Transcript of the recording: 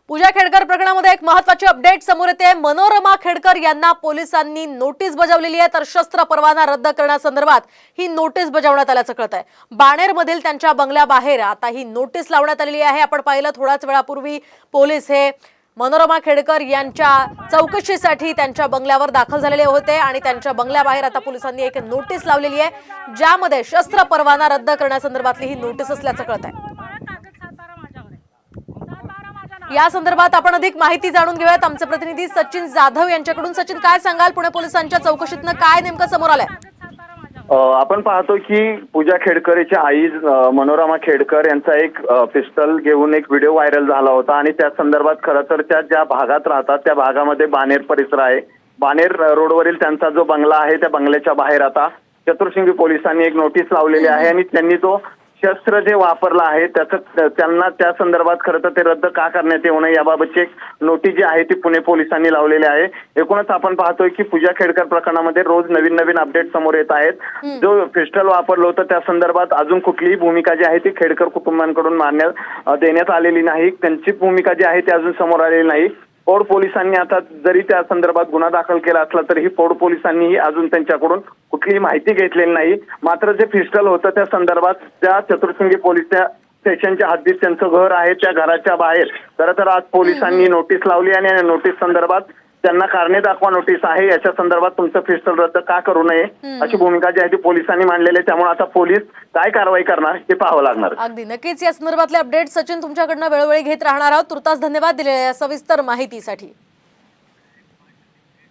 पूजा खेडकर प्रकरणामध्ये एक महत्त्वाची अपडेट समोर येते। मनोरमा खेडकर यांना पोलिसांनी नोटीस बजावलेली आहे, तर शस्त्र परवाना रद्द करण्यासंदर्भात ही नोटीस बजावण्यात आल्याचं कळतंय। बाणेरमधील त्यांच्या बंगल्याबाहेर आता ही नोटीस लावण्यात आलेली आहे। आपण पाहिलं थोड्याच वेळापूर्वी पोलीस हे मनोरमा खेडकर यांच्या चौकशीसाठी त्यांच्या बंगल्यावर दाखल झालेले होते आणि त्यांच्या बंगल्याबाहेर आता पोलिसांनी एक नोटीस लावलेली आहे, ज्यामध्ये शस्त्र परवाना रद्द करण्यासंदर्भातली ही नोटीस असल्याचं कळतंय। या संदर्भात आपण अधिक माहिती जाणून घेऊयात आमचे प्रतिनिधी सचिन जाधव यांच्याकडून। सचिन, काय सांगाल, पुणे पोलिसांच्या चौकशीतनं काय नेमकं समोर आलंय? आपण पाहतो की पूजा खेडकरची आई मनोरमा खेडकर यांचा एक पिस्टल घेऊन एक व्हिडिओ व्हायरल झाला होता आणि त्या संदर्भात खरं तर त्या ज्या भागात राहतात त्या भागामध्ये बाणेर परिसर आहे। बाणेर रोडवरील त्यांचा जो बंगला आहे त्या बंगल्याच्या बाहेर आता चतुर्शिंगी पोलिसांनी एक नोटीस लावलेली आहे आणि त्यांनी तो शस्त्र जे वापरलं आहे त्याचं त्यांना त्या संदर्भात खरं तर ते रद्द का करण्यात येऊ नये याबाबतची एक नोटीस जी आहे ती पुणे पोलिसांनी लावलेली आहे। एकूणच आपण पाहतोय की पूजा खेडकर प्रकरणामध्ये रोज नवीन नवीन अपडेट समोर येत आहेत। जो पिस्टल वापरलं होतं त्या संदर्भात अजून कुठलीही भूमिका जी आहे ती खेडकर कुटुंबांकडून देण्यात आलेली नाही। त्यांची भूमिका जी आहे ती अजून समोर आलेली नाही। पौड पोलिसांनी आता जरी त्या संदर्भात गुन्हा दाखल केला असला तरीही पौड पोलिसांनीही अजून त्यांच्याकडून कुठलीही माहिती घेतलेली नाही। मात्र जे पिस्टल होतं त्या संदर्भात त्या चतुर्शिंगी पोलीस स्टेशनच्या हद्दीत त्यांचं घर आहे, त्या घराच्या बाहेर खरं तर आज पोलिसांनी नोटीस लावली आणि या नोटीस संदर्भात त्यांना कारणे दाखवा नोटीस आहे, याच्या संदर्भात तुमचं पिस्टल रद्द का करू नये अशी भूमिका जी आहे ती पोलिसांनी मांडलेली आहे। त्यामुळे आता पोलीस काय कारवाई करणार हे पाहावं लागणार। अगदी नक्कीच या संदर्भातले अपडेट सचिन तुमच्याकडनं वेळोवेळी घेत राहणार आहोत। तुर्तास धन्यवाद दिलेल्या सविस्तर माहितीसाठी।